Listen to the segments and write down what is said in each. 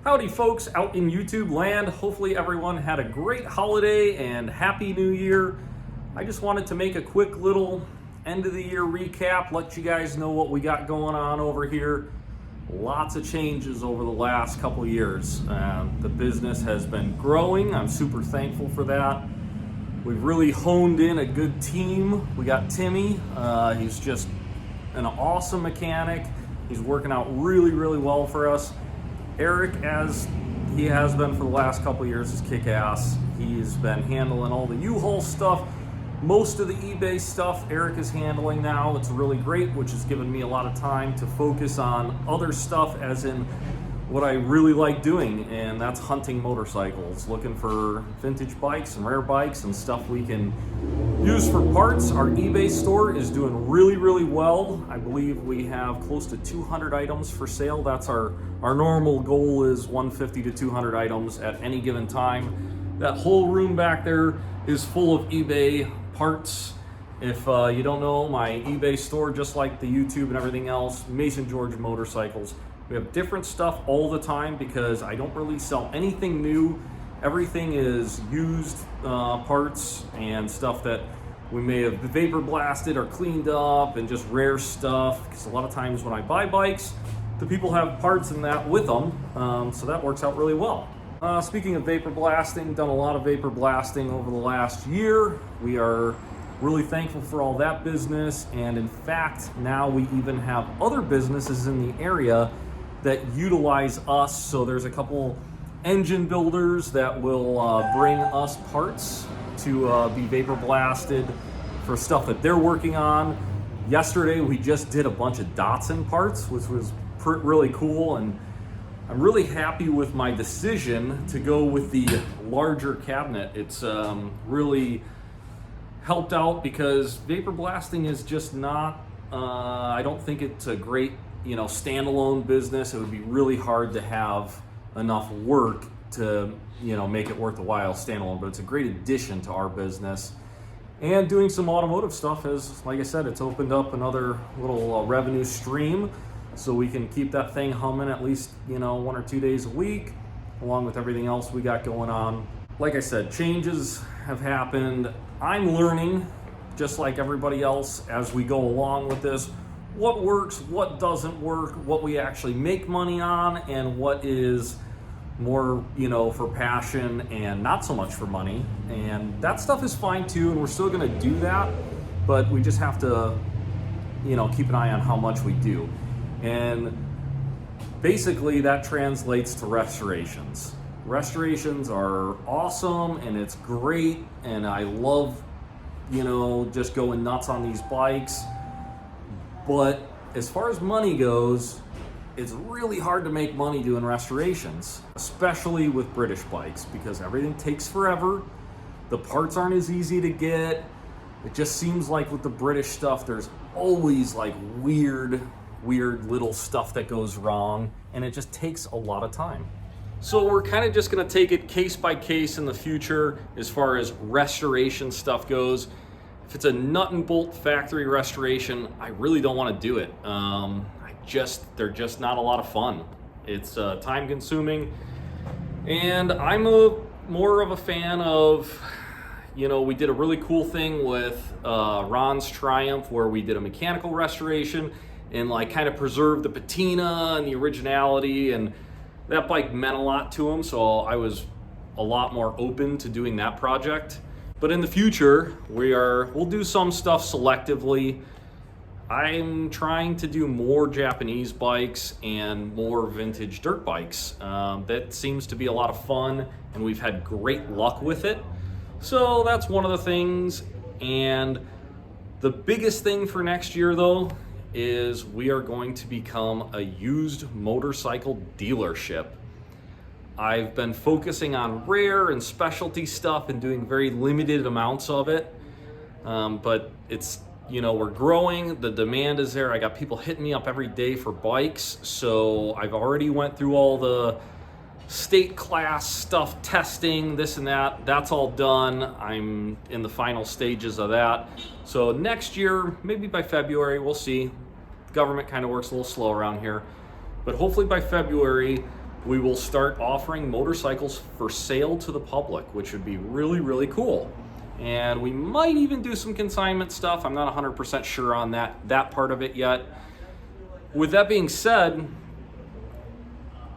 Howdy folks out in YouTube land. Hopefully everyone had a great holiday and happy new year. I just wanted to make a quick little end of the year recap, let you guys know what we got going on over here. Lots of changes over the last couple years. The business has been growing. I'm super thankful for that. We've really honed in a good team. We got Timmy. He's just an awesome mechanic. He's working out really well for us. Eric, as he has been for the last couple years, is kick-ass. He's been handling all the U-Haul stuff. Most of the eBay stuff Eric is handling now. It's really great, which has given me a lot of time to focus on other stuff, as in what I really like doing, and that's hunting motorcycles, looking for vintage bikes and rare bikes and stuff we can use for parts. Our eBay store is doing really well. I believe we have close to 200 items for sale. That's our normal goal, is 150 to 200 items at any given time. That whole room back there is full of eBay parts. If you don't know, my eBay store, just like the YouTube and everything else, Mason George Motorcycles. We have different stuff all the time because I don't really sell anything new. Everything is used parts and stuff that we may have vapor blasted or cleaned up, and just rare stuff, because a lot of times when I buy bikes, the people have parts and that with them, so that works out really well. Speaking of vapor blasting, done a lot of vapor blasting over the last year. We are really thankful for all that business, and in fact now we even have other businesses in the area that utilize us. So there's a couple engine builders that will bring us parts to be vapor blasted for stuff that they're working on. Yesterday we just did a bunch of Datsun parts, which was really cool, and I'm really happy with my decision to go with the larger cabinet. It's really helped out, because vapor blasting is just not, I don't think it's a great standalone business. It would be really hard to have enough work to make it worth the while standalone, but it's a great addition to our business. And doing some automotive stuff has, like I said, it's opened up another little revenue stream, so we can keep that thing humming at least 1 or 2 days a week, along with everything else we got going on. Like I said, changes have happened. I'm learning, just like everybody else, as we go along with this, what works, what doesn't work, what we actually make money on, and what is more, for passion and not so much for money. And that stuff is fine too, and we're still gonna do that, but we just have to, keep an eye on how much we do. And basically that translates to restorations. Restorations are awesome, and it's great, and I love, just going nuts on these bikes. But as far as money goes, it's really hard to make money doing restorations, especially with British bikes, because everything takes forever. The parts aren't as easy to get. It just seems like with the British stuff, there's always like weird little stuff that goes wrong, and it just takes a lot of time. So we're kind of just gonna take it case by case in the future as far as restoration stuff goes. If it's a nut and bolt factory restoration, I really don't want to do it. They're just not a lot of fun. It's time consuming, and I'm more of a fan of, we did a really cool thing with Ron's Triumph, where we did a mechanical restoration and kind of preserved the patina and the originality, and that bike meant a lot to him, so I was a lot more open to doing that project. But in the future, we'll do some stuff selectively. I'm trying to do more Japanese bikes and more vintage dirt bikes. That seems to be a lot of fun, and we've had great luck with it. So that's one of the things. And the biggest thing for next year, though, is we are going to become a used motorcycle dealership. I've been focusing on rare and specialty stuff and doing very limited amounts of it. But it's, we're growing, the demand is there. I got people hitting me up every day for bikes. So I've already went through all the state class stuff, testing, this and that. That's all done. I'm in the final stages of that. So next year, maybe by February, we'll see. The government kind of works a little slow around here. But hopefully by February, we will start offering motorcycles for sale to the public, which would be really, really cool. And we might even do some consignment stuff. I'm not 100% sure on that part of it yet. With that being said,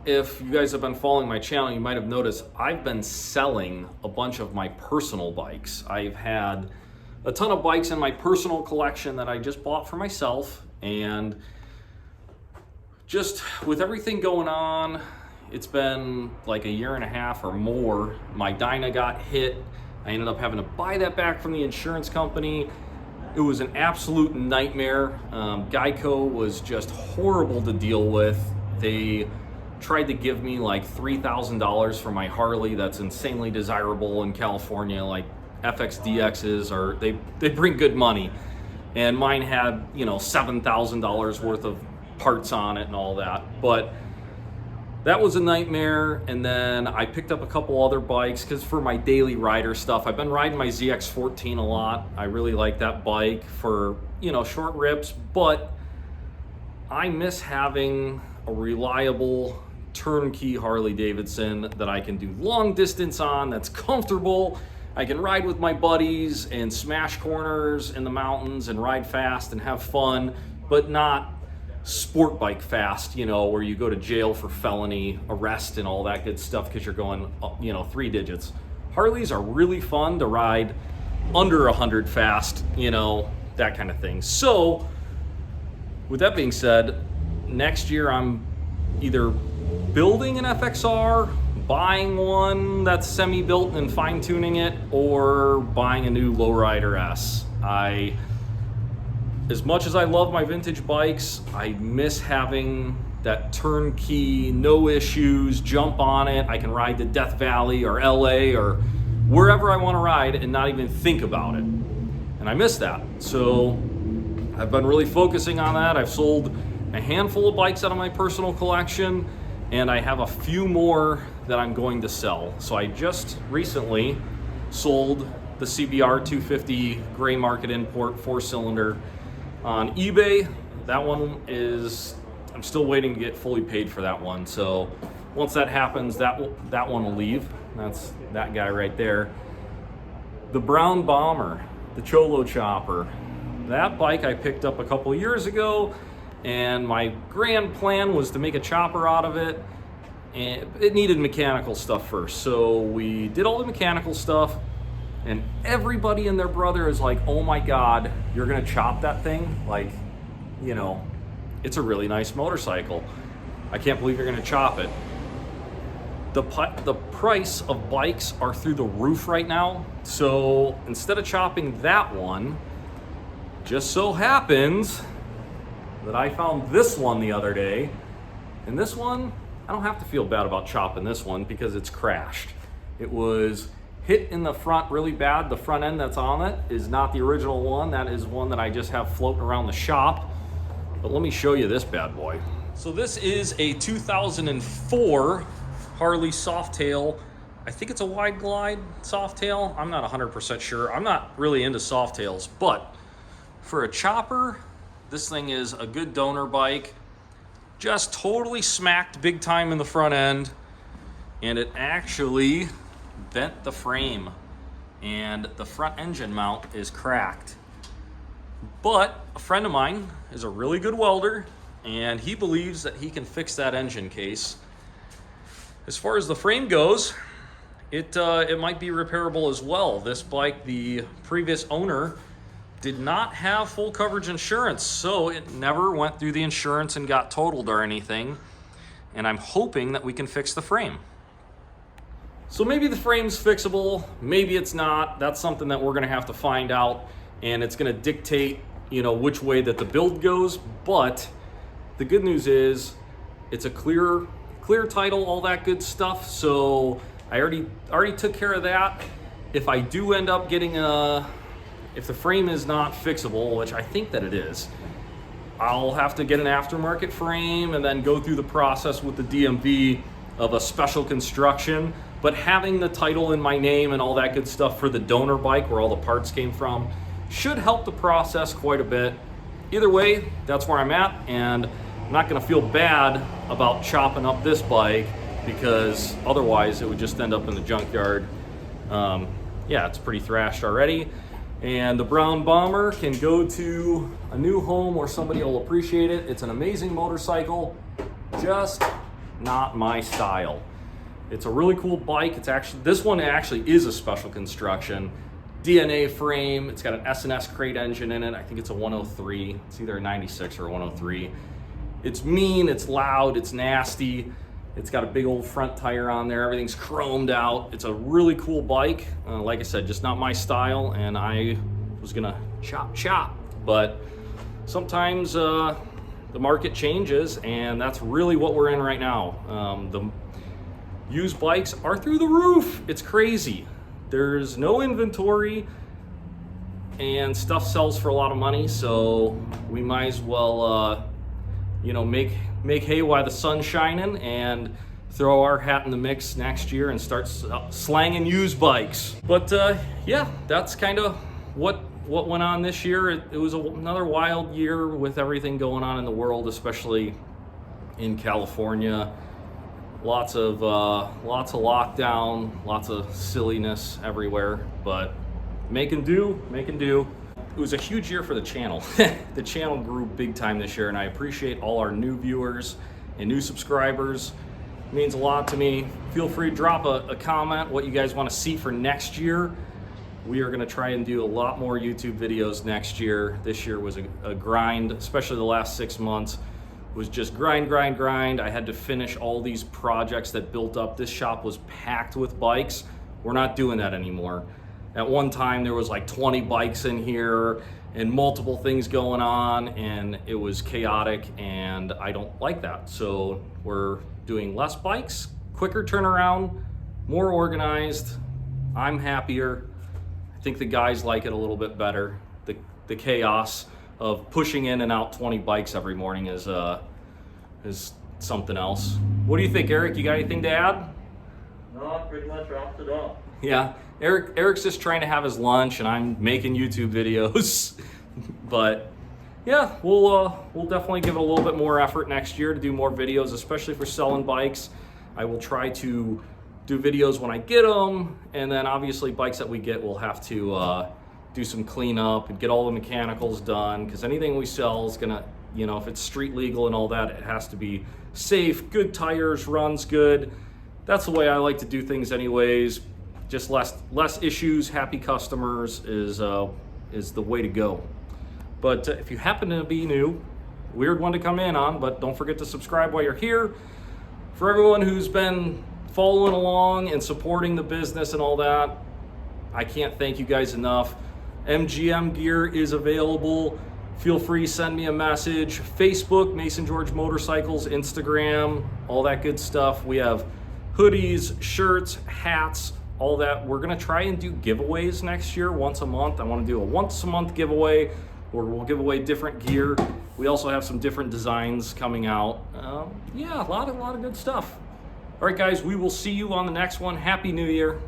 if you guys have been following my channel, you might have noticed I've been selling a bunch of my personal bikes. I've had a ton of bikes in my personal collection that I just bought for myself, and just with everything going on, it's been like a year and a half or more. My Dyna got hit. I ended up having to buy that back from the insurance company. It was an absolute nightmare. Geico was just horrible to deal with. They tried to give me like $3,000 for my Harley that's insanely desirable in California. Like FXDXs are, they bring good money. And mine had, you know, $7,000 worth of parts on it and all that. But that was a nightmare. And then I picked up a couple other bikes because for my daily rider stuff, I've been riding my ZX14 a lot. I really like that bike for, you know, short rips, but I miss having a reliable turnkey Harley Davidson that I can do long distance on, that's comfortable. I can ride with my buddies and smash corners in the mountains and ride fast and have fun, but not sport bike fast, you know, where you go to jail for felony arrest and all that good stuff because you're going, you know, 3 digits. Harleys are really fun to ride under 100 fast, you know, that kind of thing. So with that being said, next year I'm either building an FXR, buying one that's semi-built and fine-tuning it, or buying a new Lowrider S. As much as I love my vintage bikes, I miss having that turnkey, no issues, jump on it. I can ride to Death Valley or LA or wherever I want to ride and not even think about it. And I miss that. So I've been really focusing on that. I've sold a handful of bikes out of my personal collection, and I have a few more that I'm going to sell. So I just recently sold the CBR 250 gray market import 4-cylinder on eBay. That one is, I'm still waiting to get fully paid for that one. So once that happens, that one will leave. That's that guy right there. The Brown Bomber, the Cholo Chopper. That bike I picked up a couple years ago, and my grand plan was to make a chopper out of it, and it needed mechanical stuff first. So we did all the mechanical stuff, and everybody and their brother is like, oh my God, you're gonna chop that thing? Like, you know, it's a really nice motorcycle. I can't believe you're gonna chop it. The price of bikes are through the roof right now. So instead of chopping that one, just so happens that I found this one the other day. And this one, I don't have to feel bad about chopping this one because it's crashed. It was hit in the front really bad. The front end that's on it is not the original one. That is one that I just have floating around the shop. But let me show you this bad boy. So this is a 2004 Harley Softail. I think it's a wide glide Softail. I'm not 100% sure. I'm not really into Softails, but for a chopper, this thing is a good donor bike. Just totally smacked big time in the front end, and it actually bent the frame, and the front engine mount is cracked. But a friend of mine is a really good welder, and he believes that he can fix that engine case. As far as the frame goes, it might be repairable as well. This bike, the previous owner did not have full coverage insurance, so it never went through the insurance and got totaled or anything. And I'm hoping that we can fix the frame. So maybe the frame's fixable, maybe it's not. That's something that we're gonna have to find out, and it's gonna dictate, you know, which way that the build goes. But the good news is it's a clear title, all that good stuff. So I already took care of that. If I do end up getting if the frame is not fixable, which I think that it is, I'll have to get an aftermarket frame and then go through the process with the DMV of a special construction. But having the title in my name and all that good stuff for the donor bike where all the parts came from should help the process quite a bit. Either way, that's where I'm at, and I'm not gonna feel bad about chopping up this bike because otherwise it would just end up in the junkyard. Yeah, it's pretty thrashed already. And the Brown Bomber can go to a new home where somebody will appreciate it. It's an amazing motorcycle, just not my style. It's a really cool bike. This one actually is a special construction. DNA frame, it's got an S&S crate engine in it. I think it's a 103. It's either a 96 or a 103. It's mean, it's loud, it's nasty. It's got a big old front tire on there. Everything's chromed out. It's a really cool bike. Like I said, just not my style, and I was gonna chop. But sometimes the market changes, and that's really what we're in right now. The used bikes are through the roof. It's crazy. There's no inventory, and stuff sells for a lot of money, so we might as well make hay while the sun's shining and throw our hat in the mix next year and start slanging used bikes. But yeah, that's kind of what went on this year. It was another wild year with everything going on in the world, especially in California. Lots of lockdown, lots of silliness everywhere, but making do. It was a huge year for the channel. The channel grew big time this year, and I appreciate all our new viewers and new subscribers. It means a lot to me. Feel free to drop a comment what you guys want to see for next year. We are going to try and do a lot more YouTube videos next year. This year was a grind, especially the last 6 months. It was just grind. I had to finish all these projects that built up. This shop was packed with bikes. We're not doing that anymore. At one time, there was like 20 bikes in here and multiple things going on, and it was chaotic, and I don't like that. So we're doing less bikes, quicker turnaround, more organized. I'm happier. I think the guys like it a little bit better. The chaos of pushing in and out 20 bikes every morning is something else. What do you think, Eric? You got anything to add? No, pretty much wrapped it up. Yeah, Eric's just trying to have his lunch, and I'm making YouTube videos. But yeah, we'll definitely give it a little bit more effort next year to do more videos, especially for selling bikes. I will try to do videos when I get them, and then obviously bikes that we get, we'll have to do some cleanup and get all the mechanicals done, because anything we sell is gonna, if it's street legal and all that, it has to be safe, good tires, runs good. That's the way I like to do things anyways. Just less issues, happy customers is the way to go. But if you happen to be new, weird one to come in on, but don't forget to subscribe while you're here. For everyone who's been following along and supporting the business and all that, I can't thank you guys enough. MGM gear is available. Feel free to send me a message. Facebook, Mason George Motorcycles, Instagram, all that good stuff. We have hoodies, shirts, hats, all that. We're gonna try and do giveaways next year once a month. I wanna do a once a month giveaway where we'll give away different gear. We also have some different designs coming out. Yeah, a lot of good stuff. All right, guys, we will see you on the next one. Happy New Year.